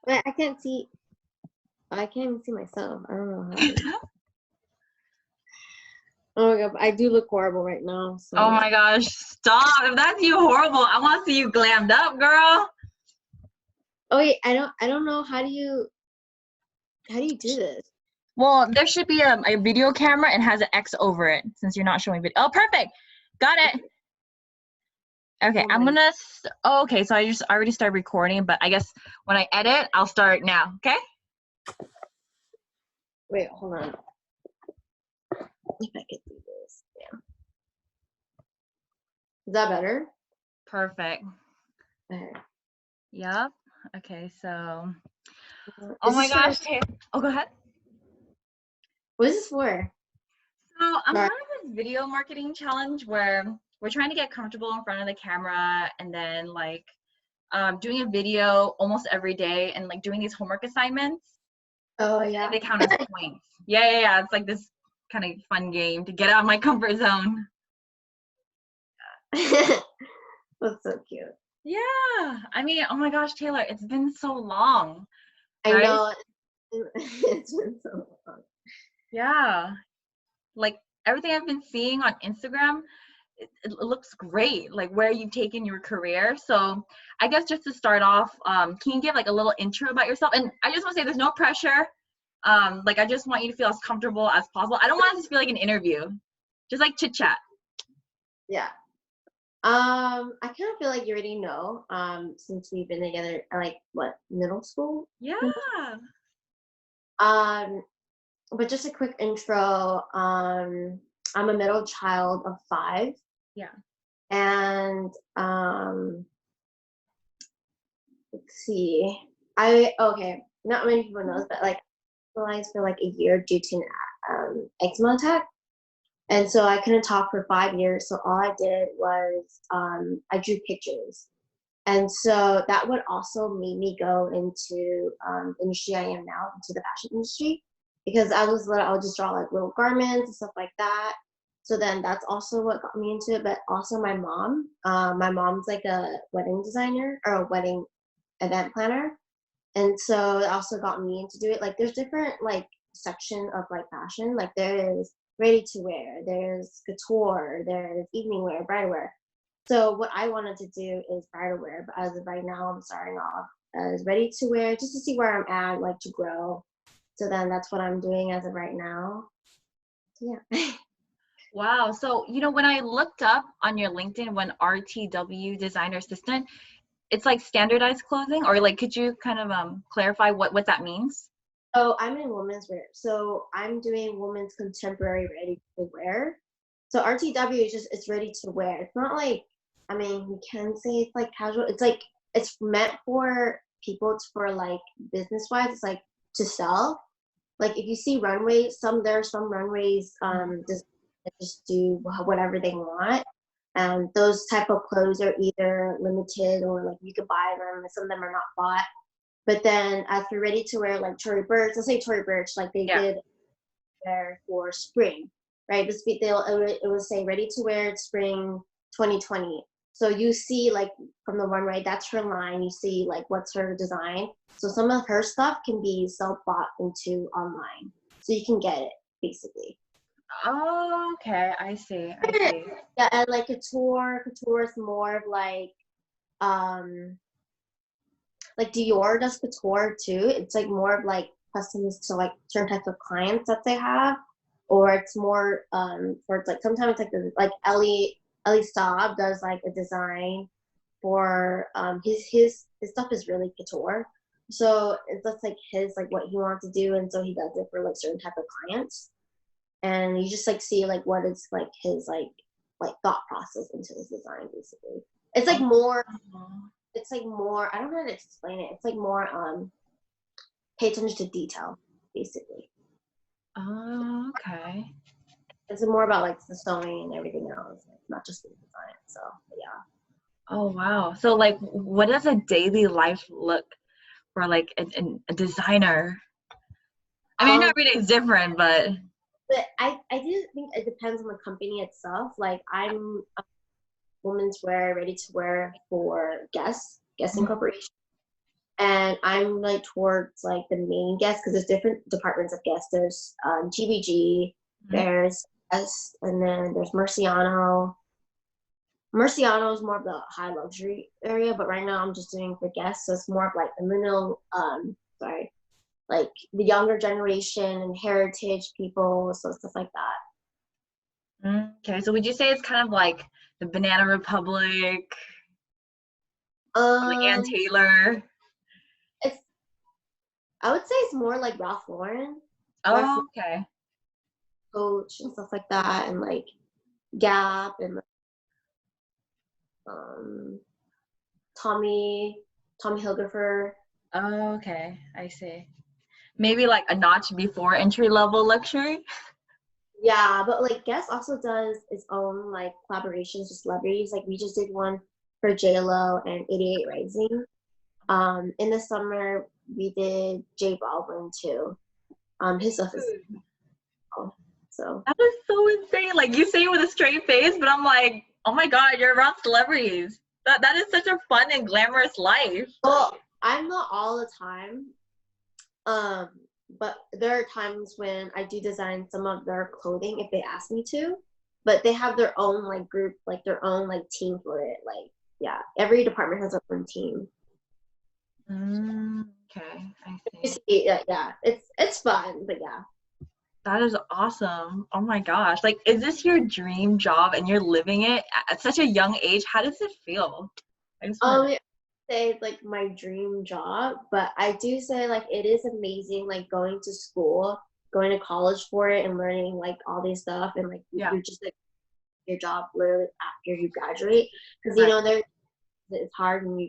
But I can't see. I can't even see myself. I don't know how. Oh my god, I do look horrible right now. Oh So. my gosh, stop. If that's you, horrible. I want to see you glammed up, girl. Oh wait, I don't know. How do you do this? Well, there should be a video camera and has an X over it since you're not showing video. Oh, perfect. Got it. Okay, Oh I'm my. gonna. Oh, okay, so I just already started recording, but I guess when I edit, I'll start now. Okay. Wait, hold on. If I could do this. Yeah. Is that better? Perfect. Okay. Yep. Okay, so. Oh Is my this for? gosh. Oh, go ahead. What is this for? So I'm Sorry. part of this video marketing challenge where we're trying to get comfortable in front of the camera and then like doing a video almost every day and like doing these homework assignments. Oh And yeah. they count as points. Yeah. It's like this kind of fun game to get out of my comfort zone. That's so cute. Yeah. I mean, oh my gosh, Taylor, it's been so long, I right? know. It's been so long. Yeah. Like everything I've been seeing on Instagram, it looks great, like where you've taken your career. So I guess just to start off, can you give like a little intro about yourself? And I just want to say there's no pressure. Like I just want you to feel as comfortable as possible. I don't want it to feel like an interview, just like chit chat. Yeah. I kind of feel like you already know. Since we've been together, like what, middle school? Yeah. Um, but just a quick intro. I'm a middle child of 5, Yeah. and let's see. I okay. Not many people know this, but like, paralyzed for like a year due to an eczema attack. And so I couldn't talk for 5 years. So all I did was I drew pictures. And so that would also made me go into the industry I am now, into the fashion industry, because I was little, I would just draw like little garments and stuff like that. So then that's also what got me into it. But also my mom's like a wedding designer or a wedding event planner. And so it also got me into do it. Like there's different like section of like fashion. Like there is ready to wear, there's couture, there's evening wear, bridal wear. So what I wanted to do is bridal wear, but as of right now, I'm starting off as ready to wear just to see where I'm at, like to grow. So then that's what I'm doing as of right now. So yeah. Wow. So, when I looked up on your LinkedIn when RTW designer assistant, it's like standardized clothing, or like could you kind of clarify what that means? Oh, I'm in women's wear. So I'm doing women's contemporary ready to wear. So RTW is just it's ready to wear. It's not like, I mean, we can say it's like casual. It's like it's meant for people for like business wise. It's like to sell. Like if you see runways, there are some runways just do whatever they want. And those type of clothes are either limited or like you could buy them, and some of them are not bought. But then as we're ready to wear, like Tory Burch, let's say Tory Burch, like they Yeah. did wear for spring, right? It would say ready to wear spring 2020. So you see like from the runway, that's her line. You see like what's her design. So some of her stuff can be self-bought into online. So you can get it basically. Oh, okay. I see. Yeah, and like couture is more of like Dior does couture too. It's like more of like customized to like certain types of clients that they have, or it's more for it's like sometimes like Ellie Staub does like a design for his stuff is really couture. So that's like his like what he wants to do, and so he does it for like certain type of clients. And you just like see like what is like his like thought process into his design basically. It's like more Oh, it's like more I don't know how to explain it. It's like more pay attention to detail, basically. oh, okay. It's more about like the sewing and everything else, not just the design. So yeah. Oh, wow. So, like, what does a daily life look for like a designer? I mean, I know Um, every day is different, but but I do think it depends on the company itself. Like I'm a women's wear, ready to wear for Guess Incorporation. and I'm like towards like the main guest because there's different departments of guests. There's GBG, Mhm. there's S, and then there's Murciano. Murciano is more of the high luxury area, but right now I'm just doing for guests, so it's more of like the middle, sorry, like the younger generation and heritage people, so stuff like that. Okay, so would you say it's kind of like the Banana Republic, or like Ann Um, Taylor? it's I would say it's more like Ralph Oh, Lauren okay. Coach and stuff like that, and like Gap and um Tommy Tommy Hilfiger. Oh, okay. I see. Maybe like a notch before entry level luxury. Yeah, but like Guess also does its own like collaborations with celebrities. Like we just did one for J Lo and 88 Rising. In the summer we did J Balvin too. His stuff is cool. So That is so insane. Like you say it with a straight face, but I'm like, oh my God, you're around celebrities. That is such a fun and glamorous life. well, I'm not all the time. Um, but there are times when I do design some of their clothing if they ask me to. But they have their own like group, like their own like team for it. Like yeah, every department has their own team. Okay, I see. Yeah, yeah, it's fun, but yeah. That is awesome. Oh my gosh. Like, is this your dream job and you're living it at such a young age? How does it feel? I just want to I say it's like my dream job, but I do say like it is amazing like going to school, going to college for it and learning like all these stuff and like yeah, you're just like your job literally after you graduate because you right. know there it's hard and you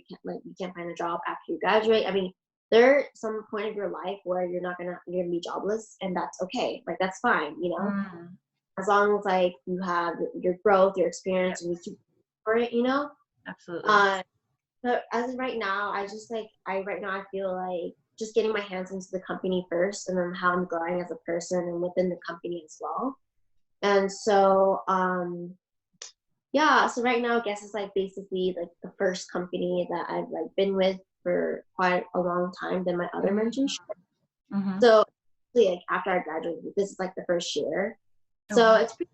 can't find a job after you graduate. I mean, there's some point of your life where you're gonna be jobless and that's okay. Like that's fine, you know? Mm, As long as like you have your growth, your yeah, experience and you keep for it, you know? absolutely. Uh but as of right now, I just like I right now I feel like just getting my hands into the company first and then how I'm growing as a person and within the company as well. And so yeah, so right now, I guess it's like basically like the first company that I've like been with for quite a long time than my other mentorship. Mm-hmm. So like after I graduated, this is like the first year. So Oh, it's pretty,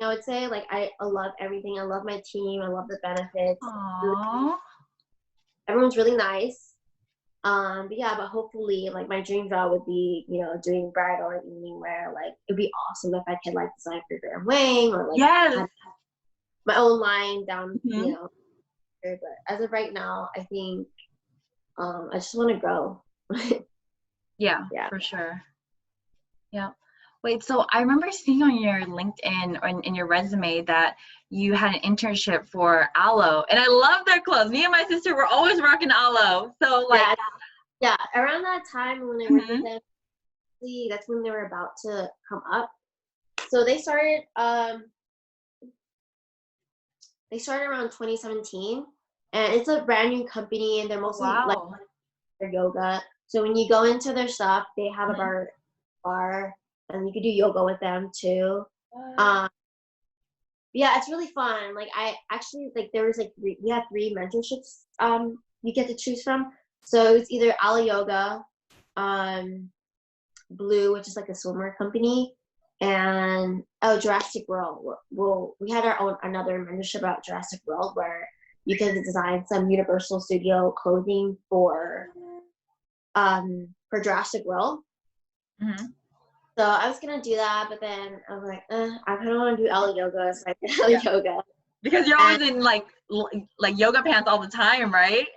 I would say like I love everything. I love my team. I love the benefits. aww. Everyone's really nice. But yeah, but hopefully like my dream job would be, doing bridal or evening wear. Like it'd be awesome if I could like design for Graham Wang or like Yes. have my own line down, Hmm. but as of right now, I think I just want to grow. Yeah, Yeah. for sure. Yeah. Wait, so I remember seeing on your LinkedIn or in your resume that you had an internship for Aloe, and I love their clothes. Me and my sister were always rocking Aloe. So like, Yeah. Yeah. Around that time when I worked with mhm, them, that's when they were about to come up. So they started around 2017 and it's a brand new company and they're oh mostly like wow. their yoga. So when you go into their shop, they have a Mhm. bar and you can do yoga with them too. What? Um, yeah, it's really fun. Like I actually like there was like we had three mentorships you get to choose from. So it's either Ala Yoga, um, Blue, which is like a swimwear company, and Jurassic World. We had our own another mentorship about Jurassic World where you can design some Universal Studio clothing for Jurassic World. Mhm. So I was gonna do that, but then I was like, I kind of want to do Ala Yoga, so I did Ala Yeah, Yoga. because you're And always in like yoga pants all the time, right?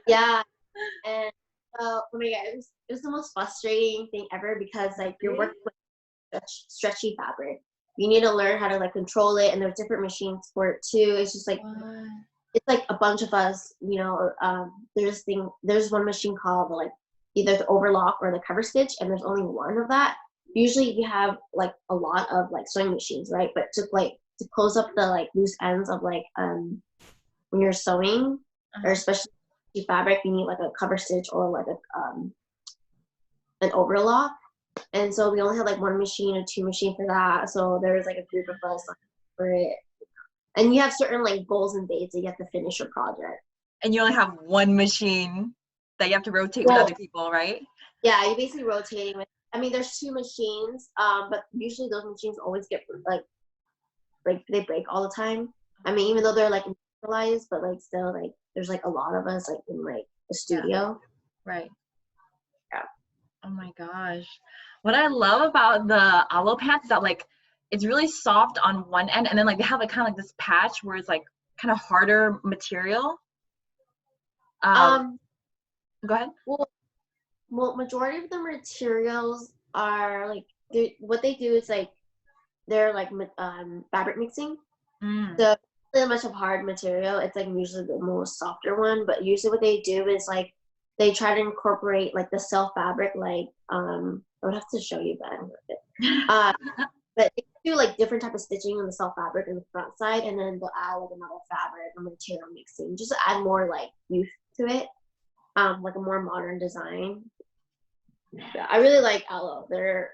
yeah, and oh my god, it was the most frustrating thing ever because like you're Really? working with stretchy fabric. You need to learn how to like control it, and there's different machines for it too. It's just like What? it's like a bunch of us, there's one machine called like either the overlock or the cover stitch, and there's only one of that. Usually you have like a lot of like sewing machines, right? But to close up the like loose ends of like when you're sewing or Uh-huh. especially fabric, you need like a cover stitch or like an overlock. And so we only had like one machine or two machine for that. So there was like a group of us like, for it. And you have certain like goals and dates that you have to finish your project. And you only have one machine. that you have to rotate with Well, other people, right? yeah, you're basically rotating with. I mean, there's two machines, but usually those machines always get they break all the time. I mean, even though they're like neutralized, but like still like there's like a lot of us like in like the Yeah. studio. Right. Yeah. Oh my gosh. What I love about the aloe pants is that like it's really soft on one end and then like they have like kind of like this patch where it's like kind of harder material. Um, Um. go ahead. Well, majority of the materials are like what they do is like they're like fabric mixing. Mm, So really much of hard material. It's like usually the most softer one, but usually what they do is like they try to incorporate like the self fabric. Like I would have to show you that. Uh, but they do like different type of stitching on the self fabric in the front side, and then they'll add like another fabric or material mixing just to add more like youth to it. Like a more modern design. Yeah, I really like Aloe. Their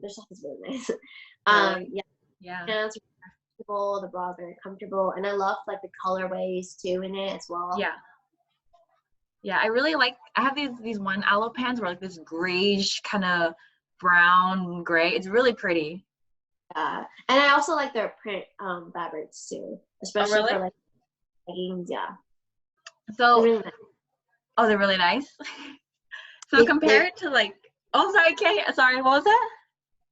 stuff is really nice. really? Yeah, Yeah. pants are comfortable. The bra is very comfortable, and I love like the colorways too in it as well. Yeah. Yeah. I really like I have these one aloe pants where like this grayish kind of brown gray. It's really pretty. And I also like their print fabrics too, Oh especially really? for like leggings. Yeah, they're So really nice. oh they're really nice. So They compared to like oh sorry, Kay, sorry, what was that?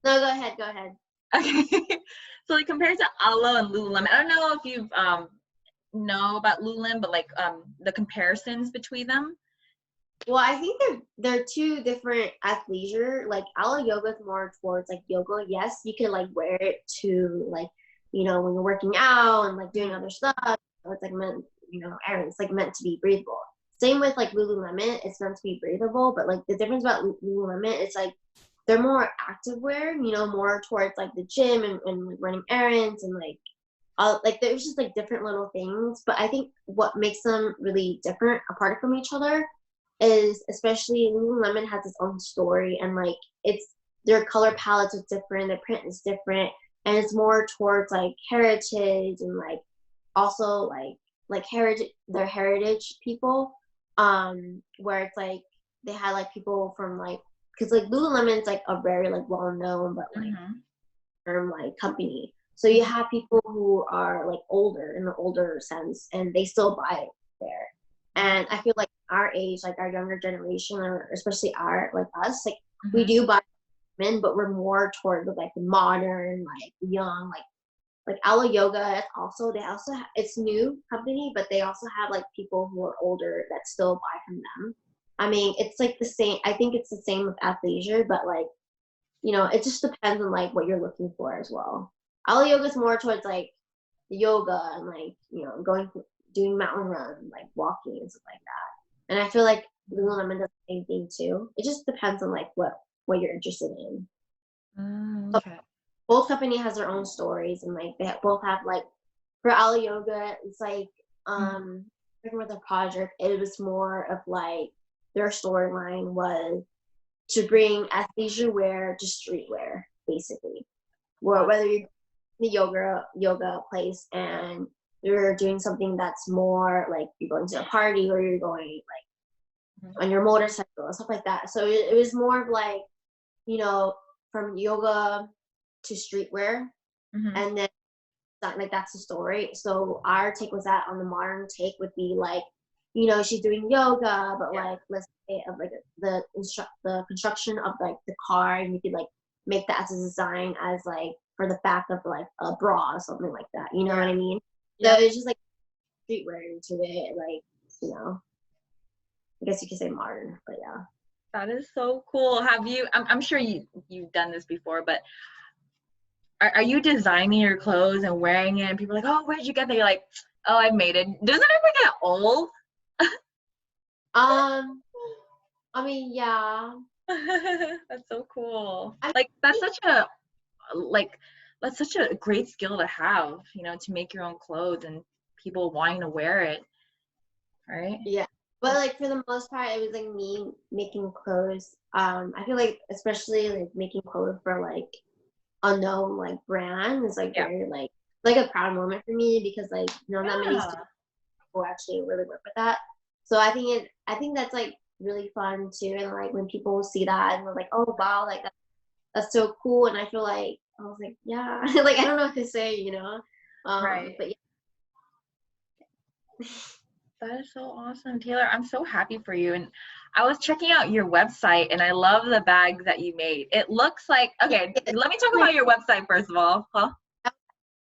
no, go ahead, go ahead. Okay. So like compared to Alo and Lululemon, I don't know if you've know about Lululemon, but like the comparisons between them. Well, I think they're two different athleisure. Like Alo yoga is more towards like yoga. Yes, you can like wear it to like when you're working out and like doing other stuff. It's like meant Aaron, it's like meant to be breathable. Same with like Lululemon, it's meant to be breathable. But like the difference about Lululemon, it's like they're more active wear. More towards like the gym and like running errands and like there's just like different little things. But I think what makes them really different apart from each other is especially Lululemon has its own story and like it's their color palettes are different, their print is different, and it's more towards like heritage and like also like heritage their heritage people, where it's like they had like people from like because like Lululemon's like a very like well known but like Mm-hmm. term like company. So you have people who are like older in the older sense and they still buy it there. And I feel like our age, like our younger generation, or especially our like us, like we Mm-hmm. do buy men, but we're more toward like the modern, like young, like Alo Yoga. They also it's new company, but they also have like people who are older that still buy from them. I mean, it's like the same. I think it's the same with athleisure, but like it just depends on like what you're looking for as well. Alo Yoga is more towards like the yoga and like doing mountain run, like walking and stuff like that. And I feel like Lululemon does the same thing too. It just depends on like what you're interested in. Mm, So okay. both company has their own stories and like both have like for Alo Yoga, it's like Mm-hmm. with the project, it was more of like their storyline was to bring athleisure wear to streetwear, basically. Where Wow. whether you're in the yoga place and you're doing something that's more like you're going to a party or you're going like Mm-hmm. on your motorcycle and stuff like that. So it was more of like, you know, from yoga to streetwear, Mm-hmm. and then like that's the story. So our take was that on the modern take would be like, she's doing yoga, but Yeah. like let's say of like the construction of like the car, and you could like make that as a design as like for the back of like a bra or something like that. You know Yeah. what I mean? So Yep. it's just like streetwear into it, like you know, I guess you could say modern, but yeah. That is so cool. Have you? I'm sure you've done this before, but are you designing your clothes and wearing it? And people are like, oh, where'd you get that? You're like, oh, I made it. Doesn't it ever get old? Um, I mean, yeah. That's so cool. I Like think like that's such a great skill to have, to make your own clothes and people wanting to wear it, right? yeah. But like for the most part, it was like me making clothes. I feel like especially like making clothes for like unknown like brand is like Yeah. very like a proud moment for me because like not many Yeah. people actually really work with that. So I think that's like really fun too. And like when people see that and they're like, oh wow, like that's so cool. And I feel like I was like, yeah, like I don't know what to say, you know. Right. But That is so awesome, Taylor. I'm so happy for you. And I was checking out your website and I love the bags that you made. It looks like, okay, yeah, let me talk about your website first of all. Huh?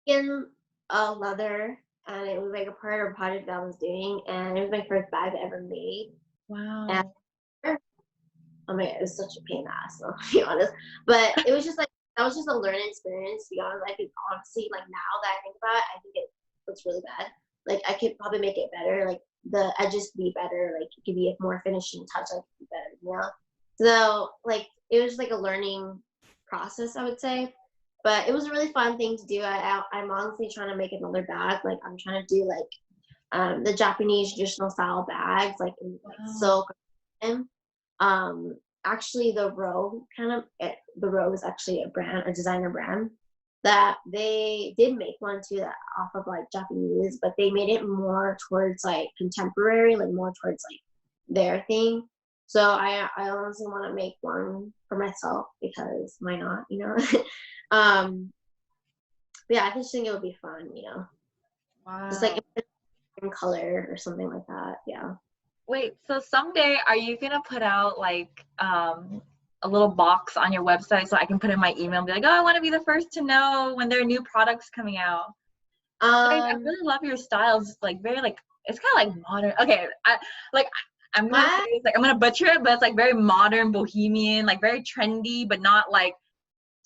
in leather, and it was like a part of a project that I was doing, and it was my first bag I ever made. And Wow. oh my god, it was such a pain in the ass, though, to be honest. But it was just like that was just a learning experience, to be honest. I think honestly, like now that I think about it, I think it looks really bad. Like I could probably make it better. Like the edges could be better. Like it could be a more finishing touch. Like could be better, you know. So like it was like a learning process, I would say. But it was a really fun thing to do. I'm honestly trying to make another bag. Like I'm trying to do like the Japanese traditional style bags, like in like Wow. silk. Actually, the Rogue is actually a brand, a designer brand that they did make one too that off of like Japanese, but they made it more towards like contemporary, like more towards like their thing. So I honestly want to make one for myself because why not, you know? um, but yeah, I just think it would be fun, you know, just Wow. like in color or something like that. Yeah. Wait, so someday are you gonna put out like a little box on your website so I can put in my email and be like, oh, I want to be the first to know when there are new products coming out? I Um, really love your styles. It's like very like it's kind of like modern. Okay, like I'm gonna say my it's like I'm gonna butcher it, but it's like very modern, bohemian, like very trendy, but not like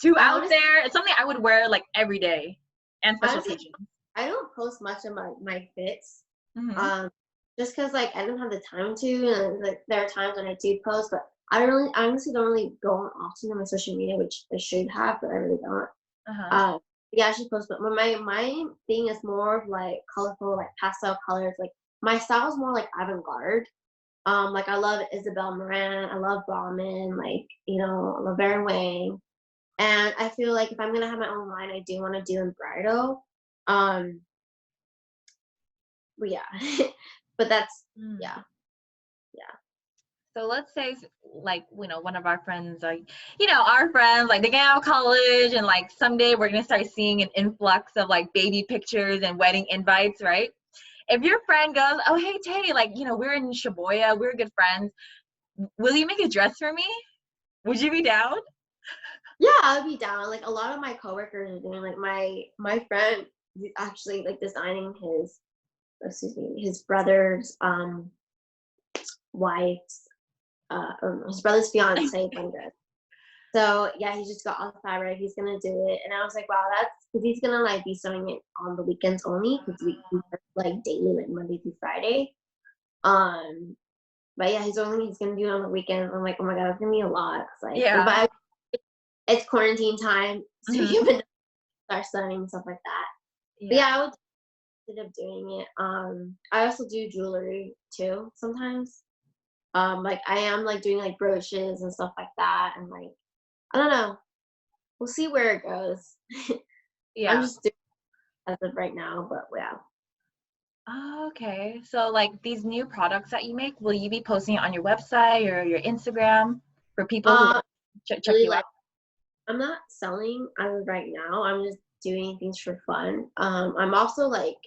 too I out honestly, there. It's something I would wear like every day and special honestly, occasions. I don't post much of my fits. Hmm. Um, just because like I don't have the time to, and like there are times when I do post, but I honestly don't really go on often on my social media, which I should have, but I really don't. Uh-huh. Um, yeah, I should post, but my thing is more of like colorful, like pastel colors. Like my style is more like avant-garde. Like I love Isabel Marant, I love Bauman, like you know, I love Vera Wang, and I feel like if I'm gonna have my own line, I do want to do in bridal. Um, but yeah, but that's Mm. yeah, yeah. So let's say like one of our friends like our friends like they get out of college and like someday we're gonna start seeing an influx of like baby pictures and wedding invites, right? If your friend goes, oh hey Tay, like we're in Shibuya, we're good friends, will you make a dress for me? Would you be down? Yeah, I'll be down. Like a lot of my coworkers are doing like my friend is actually like designing his brother's wife's his brother's fiance dress. So yeah, he just got all the fabric. He's gonna do it, and I was like, wow, that's because he's gonna like be sewing it on the weekends only because we work like daily, like Monday through Friday. Um, but yeah, he's gonna do it on the weekends. I'm like, oh my god, it's gonna be a lot. It's like, Yeah. but it's quarantine time, so you Hmm. can start sewing and stuff like that. But Yeah. yeah, I would end up doing it. I also do jewelry too sometimes. Like I am like doing like brooches and stuff like that, and like I don't know. We'll see where it goes. I'm Yeah. just doing it as of right now, but yeah. Oh, okay. So like these new products that you make, will you be posting it on your website or your Instagram for people who Um, check really you out? like I'm not selling as of right now. I'm just doing things for fun. I'm also like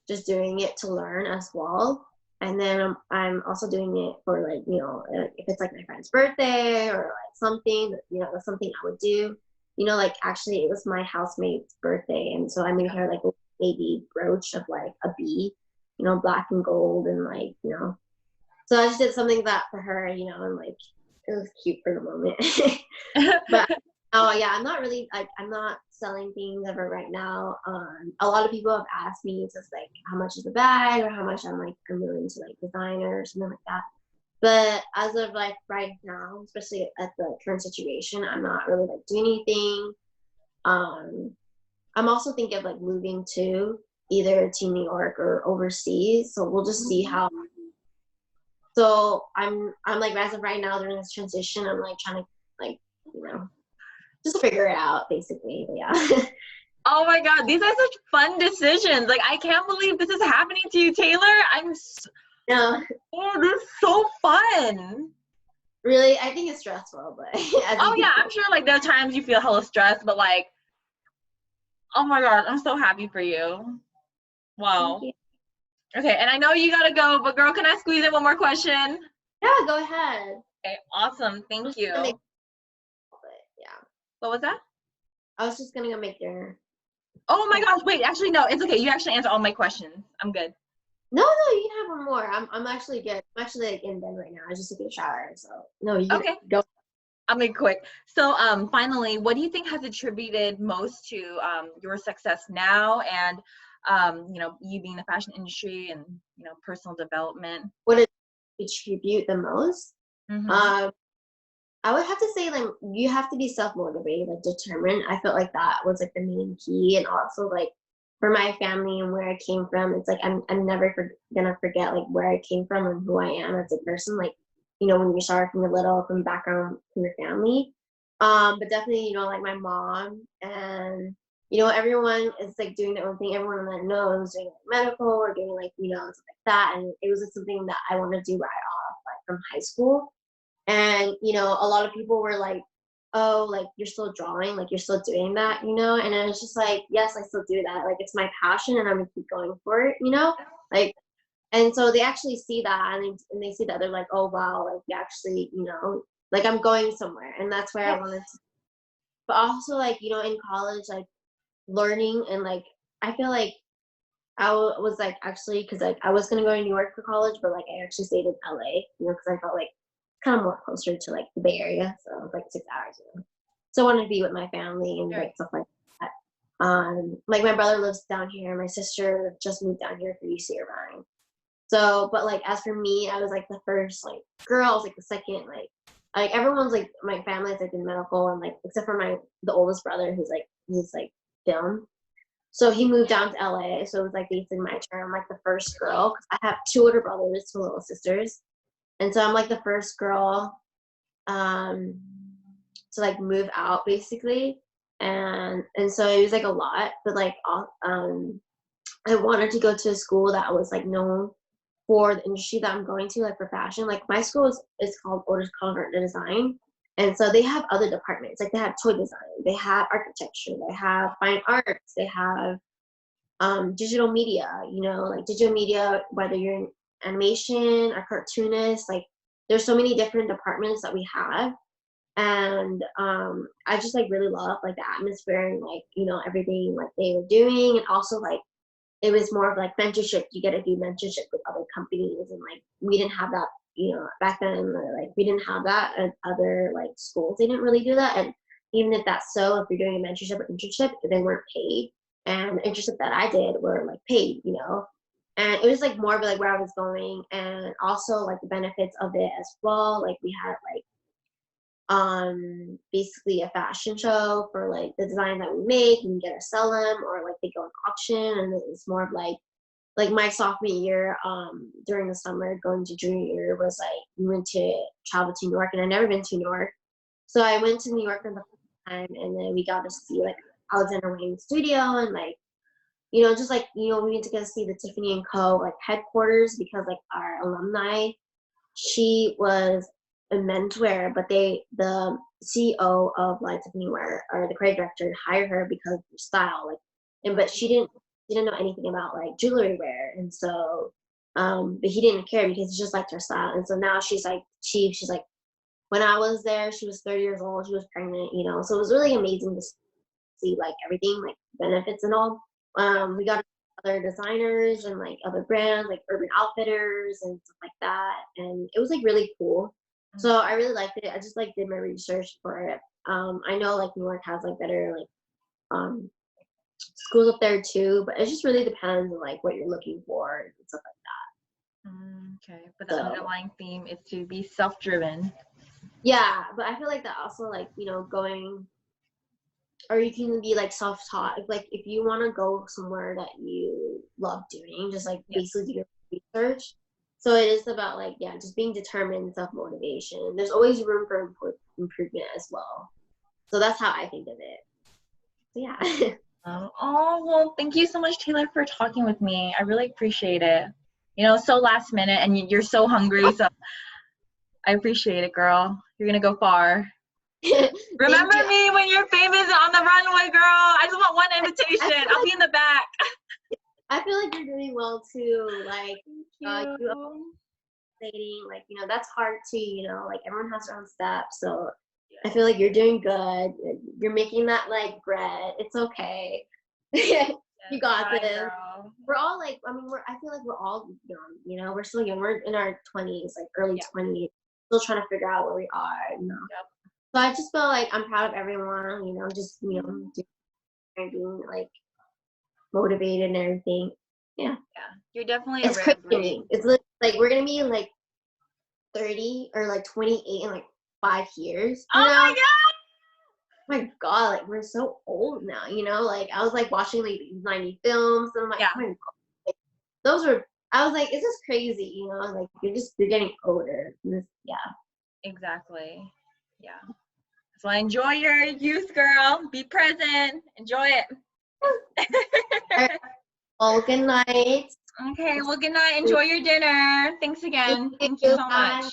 just doing it to learn as well. And then I'm also doing it for like, you know, if it's like my friend's birthday or like something, you know, that's something I would do. You know, like actually it was my housemate's birthday. And so I made her like a baby brooch of like a bee, you know, black and gold and like, you know. So I just did something that for her, you know, and like it was cute for the moment. But oh yeah, I'm not really like I'm not selling things ever right now. A lot of people have asked me just like how much is the bag or how much I'm willing to like design or something like that. But as of like right now, especially at the current situation, I'm not really like doing anything. Um, I'm also thinking of like moving to either to New York or overseas. So we'll just see how. So I'm like as of right now during this transition, I'm like trying to like you know just figure it out basically. But yeah. Oh my God, these are such fun decisions. Like I can't believe this is happening to you, Taylor. No, Oh, this is so fun. really, I think it's stressful, but as Oh you yeah, can I'm sure like there are times you feel hella stressed, but like, oh my God, I'm so happy for you. thank Wow. you. Okay, and I know you gotta go, but girl, can I squeeze in one more question? Yeah, go ahead. Okay, awesome. I'm Thank just gonna make, you. but yeah, What was that? I was just gonna go make dinner. Oh my Like, gosh, wait, actually no, it's okay. You actually answered all my questions. I'm good. no, no, you can have one more. I'm actually good. I'm actually like in bed right now. I just took a shower, so no, you can Okay, go. I'll make it quick. So finally, what do you think has attributed most to your success now and you being in the fashion industry and personal development? What it contribute the most? Mm-hmm. Um, I would have to say like you have to be self motivated, like determined. I felt like that was like the main key, and also like for my family and where I came from, it's like I'm never gonna forget like where I came from and who I am as a person. Like when you start from your little from background from your family, but definitely like my mom and everyone is like doing their own thing. Everyone that knows doing like medical or doing like stuff like that, and it was just something that I wanted to do right off like from high school. And a lot of people were like, oh, like you're still drawing, like you're still doing that, and I was just like, yes, I still do that, like it's my passion and I'm gonna keep going for it, like. And so they actually see that, and they see that, they're like, oh wow, like you actually, like I'm going somewhere, and that's where I Yes. wanted to. But also like in college, like learning, and like I feel like was like actually, because like I was gonna go to New York for college, but like I actually stayed in LA, because I felt like kind of more closer to like the Bay Area, so it was like 6 hours. So I wanted to be with my family and like Right. stuff like that. Like my brother lives down here, my sister just moved down here for UC Irvine. So, but like as for me, I was like the first like girl, I was like the second like everyone's like my family's like in medical, and like except for the oldest brother who's like he's like film. So he moved down to LA. So it was like basically my turn. I'm like the first girl. 'Cause I have two older brothers, two little sisters. And so I'm like the first girl um to like move out basically. And so it was like a lot. But like I wanted to go to a school that was like known for the industry that I'm going to, like for fashion. Like my school is called Orders Color and Design. And so they have other departments. Like they have toy design, they have architecture, they have fine arts, they have digital media, like digital media, whether you're in animation or cartoonist, like there's so many different departments that we have. And I just like really love like the atmosphere and like, everything like they were doing. And also like it was more of like mentorship. You get to do mentorship with other companies. And like we didn't have that, back then, like we didn't have that at other like schools. They didn't really do that. And even if that's so, if you're doing a mentorship or internship, they weren't paid. And the internship that I did were like paid, and it was like more of like where I was going, and also like the benefits of it as well. Like we had like basically a fashion show for like the design that we make, and we get to sell them, or like they go on auction. And it's more of like my sophomore year, during the summer going to junior year, was like we went to travel to New York, and I'd never been to New York. So I went to New York for the first time, and then we got to see like Alexander Wang studio, and like just like we went to go see the Tiffany and Co. like headquarters, because like our alumni, she was a menswear, but the CEO of like Tiffany Wear, or the creative director, hired her because of her style, like, and but she didn't know anything about like jewelry wear. And so but he didn't care because he just liked her style. And so now she's like, when I was there, she was 30 years old, she was pregnant, so it was really amazing to see like everything, like benefits and all. We got other designers and like other brands like Urban Outfitters and stuff like that, and it was like really cool. So I really liked it. I just like did my research for it. I know like New York has like better like um schools up there too, but it just really depends on like what you're looking for and stuff Okay, but like the that. So underlying theme is to be self-driven. yeah, but I feel like that also like going, or you can be like self-taught. Like if you want to go somewhere that you love doing, just like Yeah. basically do your research. So it is about like, yeah, just being determined, self-motivation. There's always room for improvement as well. So that's how I think of it. So yeah. Oh, well, thank you so much, Taylor, for talking with me. I really appreciate it. you know, so last minute, and you're so hungry. So I appreciate it, girl. You're gonna go far. Thank Remember you. me when you're famous on the runway, girl. I just want one I invitation. feel I'll like be in the back. I feel like you're doing well too. Like Thank you you. updating, like that's hard to like everyone has their own steps. So I feel like you're doing good. You're making that like bread. It's okay. You Yes, got bye, this. girl. We're all like, I mean, I feel like we're all young. We're still young. We're in our 20s, like early Yeah. 20s, still trying to figure out where we are. Yep. So I just feel like I'm proud of everyone. Just Mhm. doing, being like motivated and everything. Yeah, Yeah. You're definitely a it's rare crazy to breed. me. It's like we're gonna be like 30 or like 28 in like 5 years. Oh my god! My God, like we're so old now. Like I was like watching like these 90 films, and I'm like, Yeah, oh my God, like, those were. I was like, it's just crazy. Like you're getting older. Yeah. exactly. Yeah. So enjoy your youth, girl. Be present. Enjoy it. All right, well, good night. Okay, well, good night. Enjoy your dinner. Thanks Thank again. Thank you you. so much.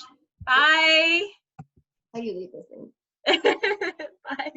Bye. Bye. How do you leave this thing? Bye.